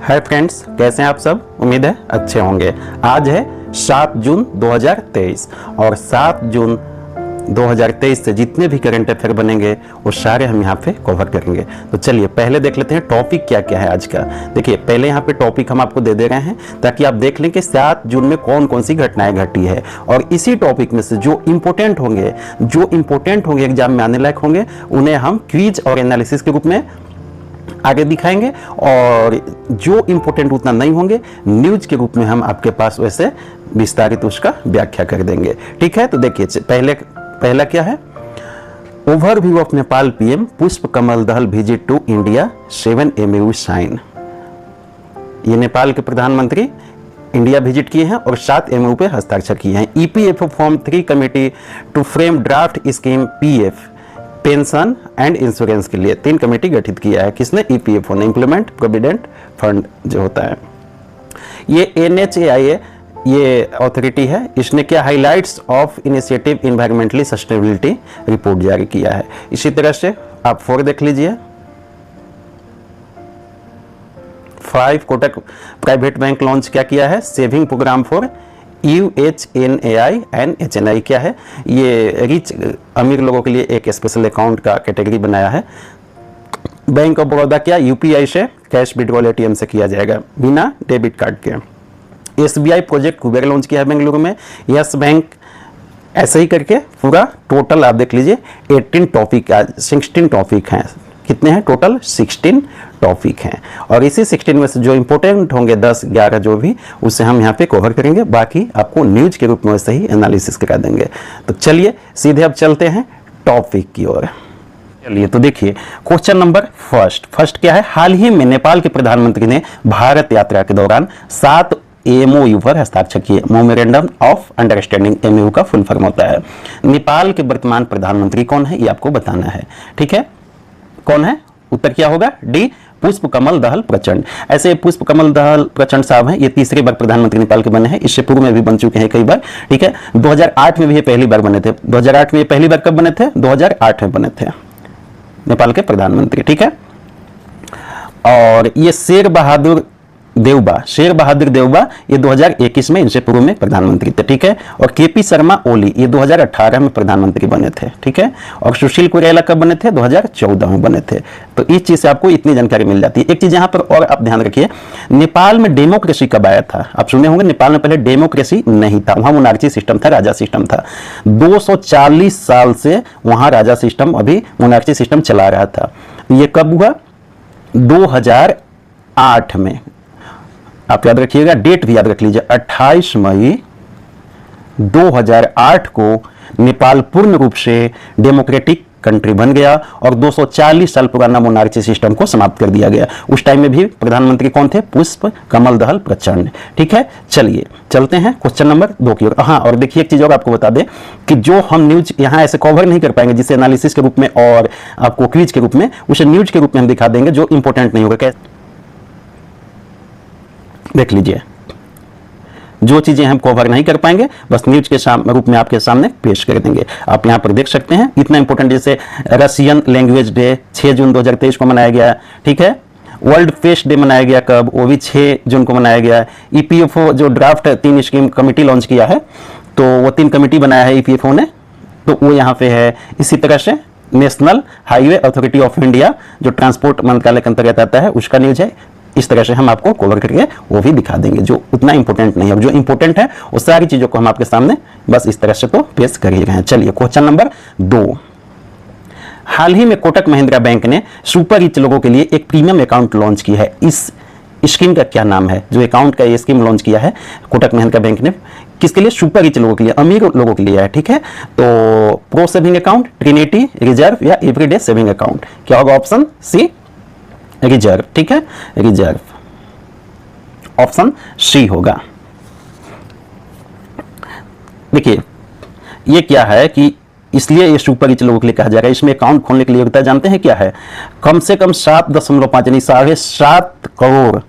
Hi friends, कैसे हैं आप सब। उम्मीद है अच्छे होंगे। आज है 7 जून 2023 और 7 जून 2023 से जितने भी करंट अफेयर बनेंगे वो सारे हम यहाँ पे कवर करेंगे। तो चलिए पहले देख लेते हैं टॉपिक क्या क्या है आज का। देखिए पहले यहाँ पे टॉपिक हम आपको दे रहे हैं ताकि आप देख लें कि 7 जून में कौन कौन सी घटनाएं घटी है और इसी टॉपिक में से जो इंपॉर्टेंट होंगे एग्जाम में आने लायक होंगे उन्हें हम क्विज और एनालिसिस के रूप में आगे दिखाएंगे और जो इंपॉर्टेंट उतना नहीं होंगे न्यूज के रूप में हम आपके पास वैसे विस्तारित उसका व्याख्या कर देंगे। ठीक है, तो देखिए पहला क्या है, overview of Nepal PM Pushpa Kamal Dahal visit to India 7 MOU sign. ये नेपाल के प्रधानमंत्री इंडिया विजिट किए हैं और 7 MOU पे हस्ताक्षर किए हैं। EPFO form 3 committee to frame draft scheme PF pension and insurance के लिए 3 कमेटी गठित किया है। किसने? EPFO ने, इम्प्लीमेंट प्रोविडेंट फंड जो होता है। ये NHAIA ये अथॉरिटी है, इसने क्या highlights of initiative environmentally sustainability report जारी किया है। इसी तरह से आप 4 देख लीजिए। 5 कोटक प्राइवेट बैंक लॉन्च क्या किया है, saving program for UHNAI and HNI क्या है, ये रिच अमीर लोगों के लिए एक स्पेशल अकाउंट का कैटेगरी बनाया है। बैंक ऑफ बड़ौदा क्या UPI से कैश विड्रॉल ATM से किया जाएगा बिना डेबिट कार्ड के। SBI प्रोजेक्ट कुबेर लॉन्च किया है बेंगलुरु में। यस बैंक, ऐसे ही करके पूरा टोटल आप देख लीजिए 16 टॉपिक हैं। कितने हैं टोटल? 16 टॉपिक हैं और इसी 16 में से जो इंपॉर्टेंट होंगे 10-11 जो भी, उसे हम यहाँ पे कवर करेंगे। बाकी आपको न्यूज के रूप में वैसे ही एनालिसिस करा देंगे। तो चलिए सीधे अब चलते हैं टॉपिक की ओर। चलिए तो देखिए क्वेश्चन नंबर फर्स्ट क्या है, हाल ही में नेपाल के प्रधानमंत्री ने भारत यात्रा के दौरान 7 MOU पर हस्ताक्षर किए। मेमोरेंडम ऑफ अंडरस्टैंडिंग MOU का फुल फॉर्म होता है। नेपाल के वर्तमान प्रधानमंत्री कौन है ये आपको बताना है। ठीक है, कौन है? उत्तर क्या होगा? डी, पुष्प कमल दहल प्रचंड। ऐसे पुष्प कमल दहल प्रचंड साहब हैं, ये तीसरी बार प्रधानमंत्री नेपाल के बने हैं। इससे पूर्व में भी बन चुके हैं कई बार। ठीक है, 2008 में भी ये पहली बार बने थे। 2008 में ये पहली बार कब बने थे? 2008 में बने थे नेपाल के प्रधानमंत्री। ठीक है, और ये शेर बहादुर देवबा ये 2021 में, इनसे पूर्व में प्रधानमंत्री थे। ठीक है, और KP शर्मा ओली ये 2018 में प्रधानमंत्री बने थे। ठीक है, और सुशील कुरेला कब बने थे? 2014 में बने थे। तो इस चीज से आपको इतनी जानकारी मिल जाती है। एक चीज यहाँ पर और आप ध्यान रखिए, नेपाल में डेमोक्रेसी कब आया था? आप सुने होंगे नेपाल में पहले डेमोक्रेसी नहीं था, वहां मोनार्ची सिस्टम था, राजा सिस्टम था। 240 साल से वहां राजा सिस्टम, अभी मोनार्ची सिस्टम चला रहा था। ये कब हुआ? 2008 में। आप याद रखिएगा, डेट भी याद रख लीजिए, 28 मई 2008 को नेपाल पूर्ण रूप से डेमोक्रेटिक कंट्री बन गया और 240 साल पुराना मोनार्ची सिस्टम को समाप्त कर दिया गया। उस टाइम में भी प्रधानमंत्री कौन थे? पुष्प कमल दहल प्रचंड। ठीक है, चलिए चलते हैं क्वेश्चन नंबर 2 की ओर। हाँ, और देखिए एक चीज और आपको बता दें कि जो हम न्यूज यहाँ ऐसे कवर नहीं कर पाएंगे जिसे एनालिसिस के रूप में और आपको क्विज के रूप में, उसे न्यूज के रूप में हम दिखा देंगे जो इंपॉर्टेंट नहीं होगा। देख लीजिए, जो चीजें हम कवर नहीं कर पाएंगे बस न्यूज के रूप में आपके सामने पेश कर देंगे। आप यहां पर देख सकते हैं इतना इंपॉर्टेंट, जैसे रशियन लैंग्वेज डे 6 जून 2023 को मनाया गया। ठीक है, वर्ल्ड पेस्ट डे मनाया गया कब? वो भी 6 जून को मनाया गया। EPFO जो ड्राफ्ट 3 स्कीम कमेटी लॉन्च किया है, तो वो 3 कमेटी बनाया है EPFO ने, तो वो यहाँ पे है। इसी तरह से national Highway Authority of India जो ट्रांसपोर्ट मंत्रालय के अंतर्गत आता है, उसका न्यूज है। इस तरह से हम आपको कवर करके वो भी दिखा देंगे जो उतना इंपॉर्टेंट नहीं है। जो इंपॉर्टेंट है वो सारी चीजों को हम आपके सामने बस इस तरह से तो पेश कर ही रहे हैं। चलिए क्वेश्चन नंबर 2, हाल ही में कोटक महिंद्रा बैंक ने सुपर रिच लोगों के लिए एक प्रीमियम अकाउंट लॉन्च की है। इस स्कीम का क्या नाम है? जो अकाउंट का ये स्कीम लॉन्च किया है कोटक महिंद्रा बैंक ने, किसके लिए? सुपर रिच लोगों के लिए, अमीर लोगों के लिए है। ठीक है, तो pro saving account, Trinity, reserve या एवरीडे सेविंग अकाउंट। क्या होगा? Option C, reserve. ठीक है, रिजर्व, ऑप्शन सी होगा। देखिए ये क्या है कि इसलिए ये सुपर रिच लोगों के लिए कहा जा रहा है। इसमें अकाउंट खोलने के लिए होता है, जानते हैं क्या है? कम से कम 7.5 यानी 7.5 करोड़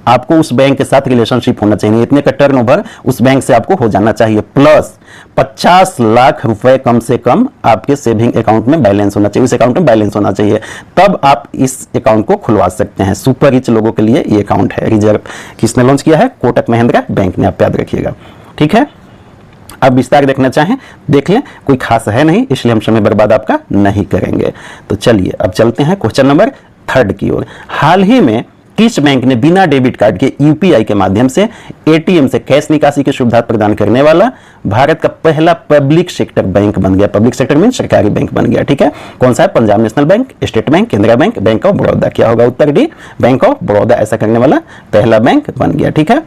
आपको उस बैंक के साथ रिलेशनशिप होना चाहिए, इतने का टर्नओवर उस बैंक से आपको हो जाना चाहिए, प्लस 50 लाख रुपए कम से कम आपके सेविंग अकाउंट में बैलेंस होना चाहिए, उस अकाउंट में बैलेंस होना चाहिए, तब आप इस अकाउंट को खुलवा सकते हैं। सुपर रिच लोगों के लिए ये अकाउंट है। रिजर्व किसने लॉन्च किया है? कोटक महिंद्रा बैंक ने, आप याद रखिएगा, ठीक है। अब विस्तार देखना चाहें देख लें, कोई खास है नहीं, इसलिए हम समय बर्बाद आपका नहीं करेंगे। तो चलिए अब चलते हैं क्वेश्चन नंबर 3 की ओर। हाल ही में किस बैंक ने बिना डेबिट कार्ड के यूपीआई के माध्यम से एटीएम से कैश निकासी की सुविधा प्रदान करने वाला भारत का पहला पब्लिक सेक्टर बैंक बन गया? पब्लिक सेक्टर मीन सरकारी बैंक बन गया, ठीक है। कौन सा है? Punjab National Bank, State Bank, Canara Bank, Bank of Baroda. क्या होगा उत्तर? D, Bank of Baroda. ऐसा करने वाला पहला बैंक बन गया, ठीक है।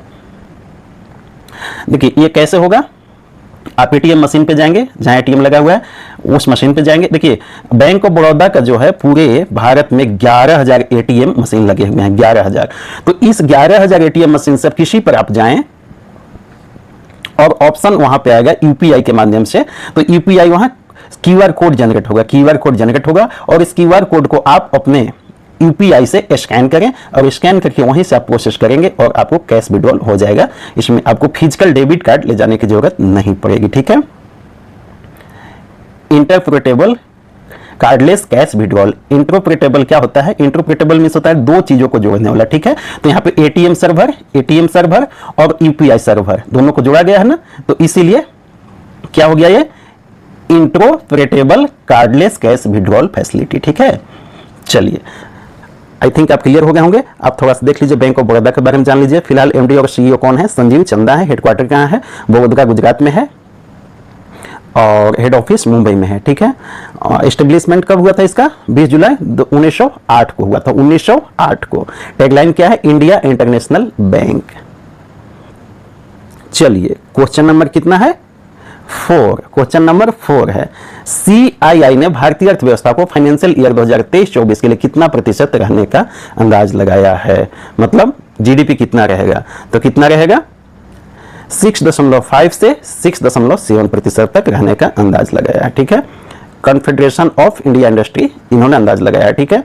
देखिए ये कैसे होगा, आप एटीएम मशीन पे जाएंगे, जहां एटीएम लगा हुआ है उस मशीन पे जाएंगे। देखिए बैंक ऑफ बड़ौदा का जो है पूरे भारत में 11,000 एटीएम मशीन लगे हुए हैं, 11,000। तो इस 11,000 एटीएम मशीन से किसी पर आप जाएं और ऑप्शन वहां पे आएगा यूपीआई के माध्यम से, तो यूपीआई वहां क्यूआर कोड जनरेट होगा, क्यूआर कोड जनरेट होगा और इस क्यूआर कोड को आप अपने यूपीआई से स्कैन करें और स्कैन करके वहीं से आप प्रोसेस करेंगे और आपको कैश विड्रॉल हो जाएगा। इसमें आपको फिजिकल डेबिट कार्ड ले जाने की जरूरत नहीं पड़ेगी, ठीक है। Interpretable cardless cash withdrawal. Interpretable क्या होता है? इंटरप्रेटेबल मींस होता है दो चीजों को जोड़ने वाला, ठीक है। तो यहाँ पे एटीएम सर्वर और यूपीआई सर्वर दोनों को जोड़ा गया है ना, तो इसीलिए क्या हो गया ये? Interpretable cardless cash withdrawal facility, ठीक है। चलिए आई थिंक आप क्लियर हो गए होंगे। आप थोड़ा सा देख लीजिए बैंक ऑफ बड़ौदा के बारे में जान लीजिए। फिलहाल एमडी और सीईओ कौन है? संजीव चंदा है। हेडक्वार्टर कहाँ है? बड़ौदा गुजरात में है और हेड ऑफिस मुंबई में है, ठीक है। एस्टेब्लिशमेंट कब हुआ था इसका? 20 जुलाई 1908 को हुआ था, 1908 को। टैगलाइन क्या है? India international bank. चलिए क्वेश्चन नंबर कितना है? 4। क्वेश्चन नंबर 4 है, सीआईआई ने भारतीय अर्थव्यवस्था को फाइनेंशियल ईयर 2023-24 के लिए कितना प्रतिशत रहने का अंदाज लगाया है? मतलब जीडीपी कितना रहेगा? तो कितना रहेगा? 6.5 से 6.7% तक रहने का अंदाज लगाया है, ठीक है। कॉन्फेडरेशन ऑफ इंडिया इंडस्ट्री इन्होंने अंदाज लगाया है, ठीक है।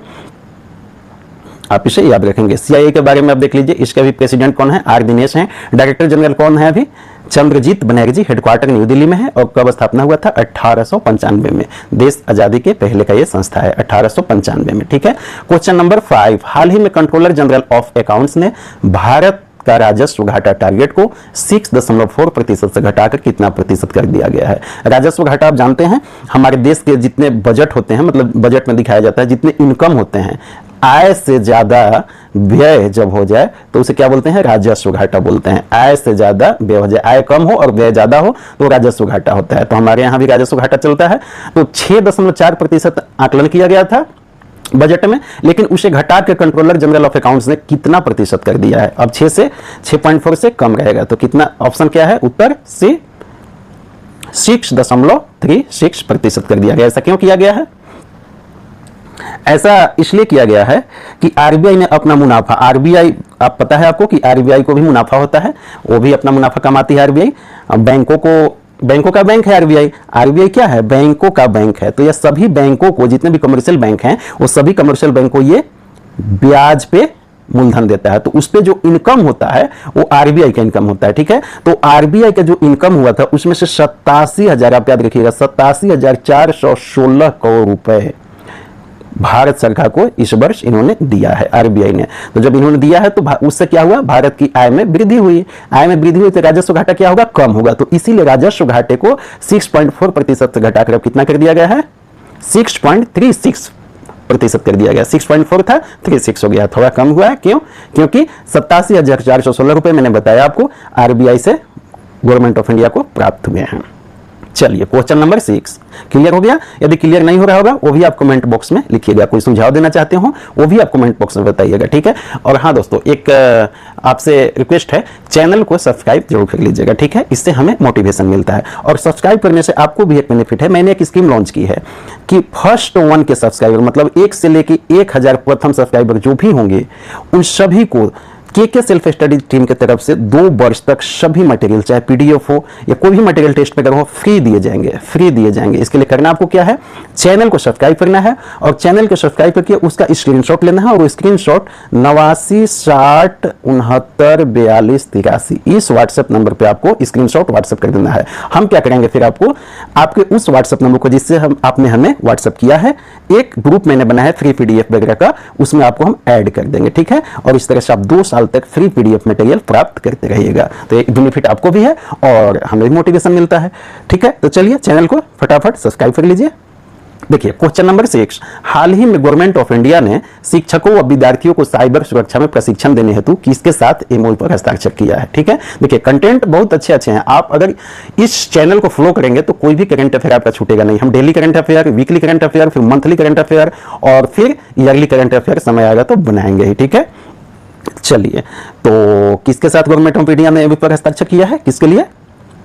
आप इसे याद रखेंगे। सीआईआई के बारे में आप देख लीजिए, इसके भी प्रेसिडेंट कौन है? आर दिनेश हैं। डायरेक्टर जनरल कौन है अभी? चंद्रजीत बनर्जी। हेडक्वार्टर न्यू दिल्ली में है और कब स्थापना हुआ था? 1895 में। देश आजादी के पहले का ये संस्था है, 1895 में, ठीक है। क्वेश्चन नंबर 5, हाल ही में कंट्रोलर जनरल ऑफ अकाउंट्स ने भारत का राजस्व घाटा टारगेट को 6.4% से घटाकर कितना प्रतिशत कर दिया गया है? राजस्व घाटा आप जानते हैं, हमारे देश के जितने बजट होते हैं, मतलब बजट में दिखाया जाता है जितने इनकम होते हैं, आय से ज्यादा व्यय जब हो जाए तो उसे क्या बोलते हैं? राजस्व घाटा बोलते हैं। आय से ज्यादा व्यय हो जाए, आय कम हो और व्यय ज्यादा हो तो राजस्व घाटा होता है। तो हमारे यहाँ भी राजस्व घाटा चलता है। तो 6.4% आकलन किया गया था बजट में, लेकिन उसे घटा के कंट्रोलर जनरल ऑफ अकाउंट्स ने कितना प्रतिशत कर दिया है? अब 6 से 6.4 से कम रहेगा, तो कितना? ऑप्शन क्या है? उत्तर सी, 6.36% कर दिया गया। ऐसा क्यों किया गया है? ऐसा इसलिए किया गया है कि आरबीआई ने अपना मुनाफा, आरबीआई आप पता है आपको कि आरबीआई को भी मुनाफा होता है, वो भी अपना मुनाफा कमाती है आरबीआई। बैंकों का बैंक है आरबीआई। आरबीआई क्या है? बैंकों का बैंक है। तो ये सभी बैंकों को, जितने भी कमर्शियल बैंक हैं, वो सभी कमर्शियल बैंक को ये ब्याज पे मूलधन देता है। तो उस पे जो इनकम होता है वो आरबीआई का इनकम होता है, ठीक है। तो आरबीआई का जो इनकम हुआ था उसमें से 87,000, आप याद रखिएगा, 87,416 करोड़ रुपए भारत सरकार को इस वर्ष इन्होंने दिया है, आरबीआई ने। तो जब इन्होंने दिया है तो उससे क्या हुआ? भारत की आय में वृद्धि हुई। आय में वृद्धि हुई तो राजस्व घाटा क्या होगा? कम होगा। तो इसीलिए राजस्व घाटे को 6.4% से घटाकर अब कितना कर दिया गया है? 6.36% कर दिया गया। 6.4 था, 36 हो गया, थोड़ा कम हुआ है। क्यों? क्योंकि 87,416 रुपए मैंने बताया आपको आरबीआई से गवर्नमेंट ऑफ इंडिया को प्राप्त हुए हैं। चलिए क्वेश्चन नंबर 6 क्लियर हो गया? यदि क्लियर नहीं हो रहा होगा वो भी आप कमेंट बॉक्स में लिखिएगा। कोई सुझाव देना चाहते हो वो भी आप कमेंट बॉक्स में बताइएगा, ठीक है। और हाँ दोस्तों, एक आपसे रिक्वेस्ट है, चैनल को सब्सक्राइब जरूर कर लीजिएगा, ठीक है। इससे हमें मोटिवेशन मिलता है और सब्सक्राइब करने से आपको भी एक बेनिफिट है। मैंने एक स्कीम लॉन्च की है कि फर्स्ट 1 के सब्सक्राइबर, मतलब 1 से लेके 1000 प्रथम सब्सक्राइबर जो भी होंगे उन सभी को के सेल्फ स्टडी टीम की तरफ से 2 वर्ष तक सभी मटेरियल, चाहे पीडीएफ हो या कोई भी मटेरियल टेस्ट पेपर हो, फ्री दिए जाएंगे। इसके लिए करना आपको क्या है, चैनल को सब्सक्राइब करना है और चैनल को सब्सक्राइब करके उसका स्क्रीनशॉट लेना है और स्क्रीनशॉट 89 60 69 42 83 इस व्हाट्सएप नंबर पे आपको स्क्रीनशॉट व्हाट्सएप कर देना है। हम क्या करेंगे फिर आपको आपके उस व्हाट्सएप नंबर को जिससे आपने हमें व्हाट्सएप किया है, एक ग्रुप मैंने बनाया है फ्री पीडीएफ वगैरह का, उसमें आपको हम ऐड कर देंगे, ठीक है। और इस तरह से आप 2 साल तक फ्री पीडीएफ मटेरियल प्राप्त करते रहिएगा। तो एक बेनिफिट आपको भी है और हमें भी मोटिवेशन मिलता है, ठीक है। तो चलिए चैनल को फटाफट सब्सक्राइब कर लीजिए। देखिए क्वेश्चन नंबर 6, हाल ही में गवर्नमेंट ऑफ इंडिया ने शिक्षकों व विद्यार्थियों को साइबर सुरक्षा में प्रशिक्षण देने हेतु किसके साथ एमओयू पर हस्ताक्षर किया है, ठीक है। देखिए कंटेंट बहुत अच्छे हैं, आप अगर इस चैनल को फॉलो करेंगे तो कोई भी करंट अफेयर आपका छूटेगा नहीं। हम daily current affair, weekly current affair, फिर मंथली करंट अफेयर और फिर ईयरली करंट अफेयर समय आएगा तो बनाएंगे ही, ठीक है। चलिए तो किसके साथ गवर्नमेंट ऑफ इंडिया ने एमओयू पर हस्ताक्षर किया है, किसके लिए,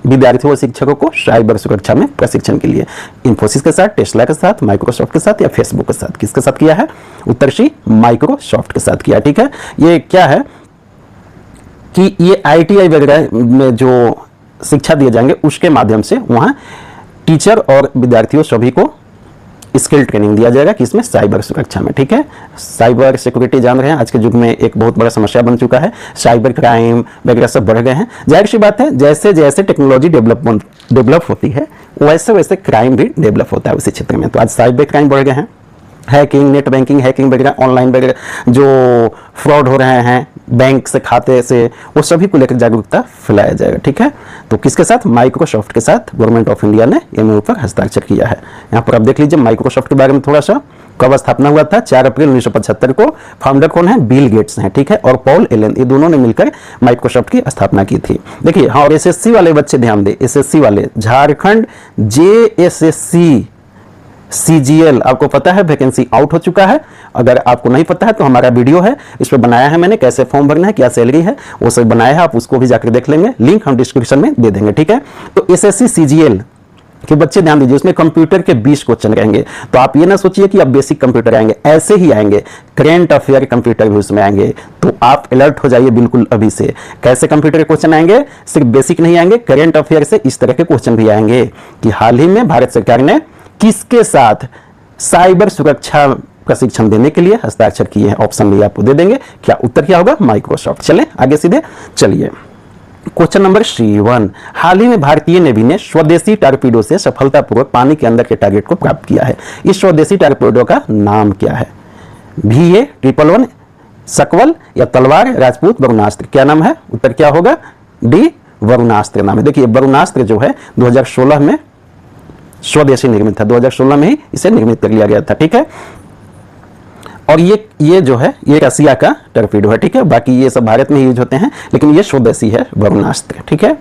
विद्यार्थियों और शिक्षकों को साइबर सुरक्षा में प्रशिक्षण के लिए। इंफोसिस के साथ, टेस्ला के साथ, माइक्रोसॉफ्ट के साथ या फेसबुक के साथ, किसके साथ किया है, उत्तर सी माइक्रोसॉफ्ट के साथ किया, ठीक है। ये क्या है कि ये आईटीआई वगैरह में जो शिक्षा दिए जाएंगे उसके माध्यम से वहां टीचर और विद्यार्थियों सभी को स्किल ट्रेनिंग दिया जाएगा कि इसमें साइबर सुरक्षा में, ठीक है। साइबर सिक्योरिटी जान रहे हैं आज के युग में एक बहुत बड़ा समस्या बन चुका है, साइबर क्राइम वगैरह सब बढ़ गए हैं। जाहिर सी बात है जैसे जैसे टेक्नोलॉजी डेवलप होती है वैसे वैसे क्राइम भी डेवलप होता है उसी क्षेत्र में। तो आज साइबर क्राइम बढ़ गए हैं, हैकिंग, नेट बैंकिंग हैकिंग वगैरह, ऑनलाइन वगैरह जो फ्रॉड हो रहे हैं बैंक से, खाते से, वो सभी को लेकर जागरूकता फैलाया जाएगा, ठीक है। तो किसके साथ, माइक्रोसॉफ्ट के साथ गवर्नमेंट ऑफ इंडिया ने एमओयू पर हस्ताक्षर किया है। यहाँ पर आप देख लीजिए माइक्रोसॉफ्ट के बारे में थोड़ा सा, कब स्थापना हुआ था, 4 अप्रैल 1975 को। फाउंडर कौन है, बिल गेट्स हैं, ठीक है, और पॉल एलन, ये दोनों ने मिलकर माइक्रोसॉफ्ट की स्थापना की थी। देखिए हाँ, और एसएससी वाले बच्चे ध्यान दें, एसएससी वाले, झारखंड जेएसएससी सीजीएल, आपको पता है वैकेंसी आउट हो चुका है। अगर आपको नहीं पता है तो हमारा वीडियो है, इस पर बनाया है मैंने, कैसे फॉर्म भरना है, क्या सैलरी है, वो सब बनाया है, आप उसको भी जाकर देख लेंगे, लिंक हम डिस्क्रिप्शन में दे देंगे, ठीक है। तो एसएससी सीजीएल के बच्चे ध्यान दीजिए, उसमें कंप्यूटर के 20 क्वेश्चन रहेंगे। तो आप ये ना सोचिए कि अब बेसिक कंप्यूटर आएंगे, ऐसे ही आएंगे, करेंट अफेयर कंप्यूटर भी उसमें आएंगे। तो आप अलर्ट हो जाइए बिल्कुल अभी से, कैसे कंप्यूटर के क्वेश्चन आएंगे, सिर्फ बेसिक नहीं आएंगे, करेंट अफेयर से इस तरह के क्वेश्चन भी आएंगे कि हाल ही में भारत सरकार ने किसके साथ साइबर सुरक्षा प्रशिक्षण देने के लिए हस्ताक्षर किए हैं। ऑप्शन भी आपको दे देंगे, क्या उत्तर क्या होगा, माइक्रोसॉफ्ट। चलें आगे सीधे, चलिए क्वेश्चन नंबर 1, हाल ही में भारतीय नेवी ने स्वदेशी टॉर्पीडो से सफलतापूर्वक पानी के अंदर के टारगेट को प्राप्त किया है। इस स्वदेशी टॉर्पीडो का नाम क्या है, VA 111, सकवल या तलवार, राजपूत, वरुणास्त्र, क्या नाम है, उत्तर क्या होगा, डी वरुणास्त्र नाम है। देखिए वरुणास्त्र जो है 2016 में स्वदेशी निर्मित था, 2016 में ही इसे निर्मित कर लिया गया था, ठीक है। और ये जो है ये रसिया का टॉर्पीडो है, ठीक है, बाकी ये सब भारत में यूज होते हैं, लेकिन ये स्वदेशी है वरुणास्त्र, ठीक है।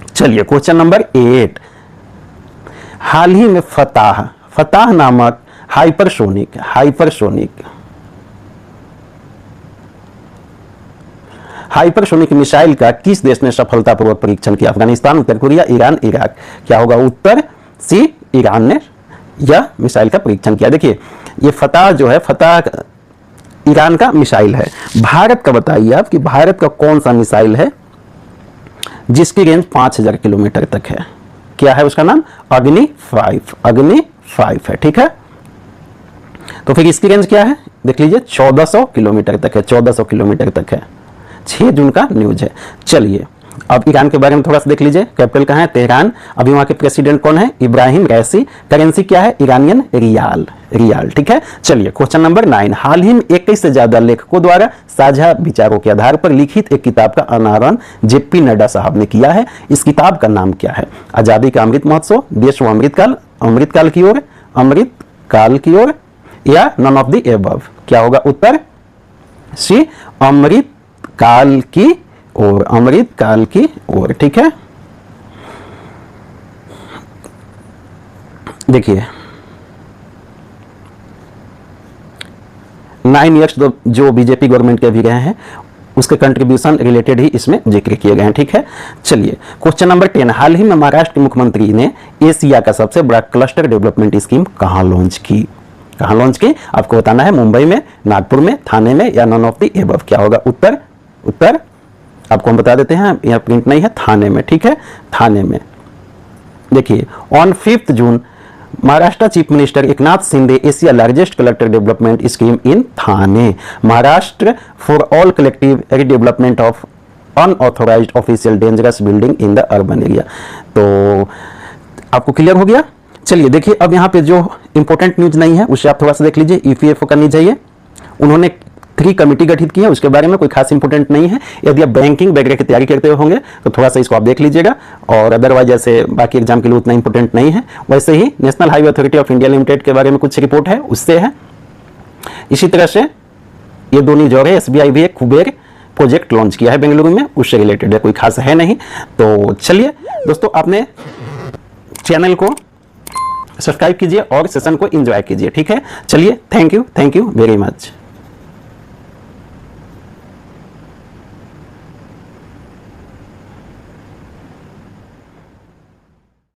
चलिए क्वेश्चन नंबर 8, हाल ही में फताह नामक हाइपरसोनिक मिसाइल का किस देश ने सफलतापूर्वक परीक्षण किया, अफगानिस्तान, उत्तर कोरिया, ईरान, इराक, क्या होगा उत्तर सी, ईरान ने यह मिसाइल का परीक्षण किया। देखिए ये फताह जो है, फताह ईरान का मिसाइल है। भारत का बताइए आप कि भारत का कौन सा मिसाइल है जिसकी रेंज 5000 किलोमीटर तक है, क्या है उसका नाम, अग्नि 5 है, ठीक है। तो फिर इसकी रेंज क्या है, देख लीजिए 1400 किलोमीटर तक है, 1400 किलोमीटर तक है, 6 जून का न्यूज है। चलिए अब ईरान के बारे में थोड़ा सा देख लीजिए, कैपिटल कहाँ है, तेहरान, अभी वहां के प्रेसिडेंट कौन है, इब्राहिम रईसी, करेंसी क्या है, ईरानियन रियाल, ठीक है। चलिए क्वेश्चन नंबर 9, हाल ही में 21 से ज्यादा लेखकों द्वारा साझा विचारों के आधार पर लिखित एक किताब का अनावरण जेपी नड्डा साहब ने किया है। इस किताब का नाम क्या है, आजादी का अमृत महोत्सव, देश व अमृतकाल की ओर या नन ऑफ द एबव, क्या होगा उत्तर सी, अमृतकाल की ओर, ठीक है। देखिए 9 ईयर्स जो बीजेपी गवर्नमेंट के भी रहे हैं उसके कंट्रीब्यूशन रिलेटेड ही इसमें जिक्र किए गए हैं, ठीक है। चलिए क्वेश्चन नंबर 10, हाल ही में महाराष्ट्र के मुख्यमंत्री ने एशिया का सबसे बड़ा क्लस्टर डेवलपमेंट स्कीम कहां लॉन्च की, आपको बताना है, मुंबई में, नागपुर में, थाने में या नन ऑफ द एबव, क्या होगा उत्तर उत्तर आपको हम बता देते हैं, यहाँ प्रिंट नहीं है, थाने में, ठीक है, थाने में। देखिए, on 5 June Maharashtra chief minister Eknath Shinde Asia largest collector development scheme in Thane, Maharashtra for all collective redevelopment of unauthorised official dangerous building in the urban area. तो आपको क्लियर हो गया। चलिए देखिए, अब यहाँ पे जो इंपॉर्टेंट न्यूज नहीं है उसे आप थोड़ा सा देख लीजिए। ईपीएफओ करनी चाहिए, उन्होंने 3 कमेटी गठित की है, उसके बारे में कोई खास इंपॉर्टेंट नहीं है। यदि आप बैंकिंग वगैरह की तैयारी करते होंगे तो थोड़ा सा इसको आप देख लीजिएगा, और अदरवाइज जैसे बाकी एग्जाम के लिए उतना इंपॉर्टेंट नहीं है। वैसे ही National Highway Authority of India Limited के बारे में कुछ रिपोर्ट है, उससे है। इसी तरह से ये दो न्यूज और है, एसबीआई भी एक कुबेर प्रोजेक्ट लॉन्च किया है बेंगलुरु में, उससे रिलेटेड है, कोई खास है नहीं। तो चलिए दोस्तों, आपने चैनल को सब्सक्राइब कीजिए और सेशन को एंजॉय कीजिए, ठीक है। चलिए, थैंक यू वेरी मच।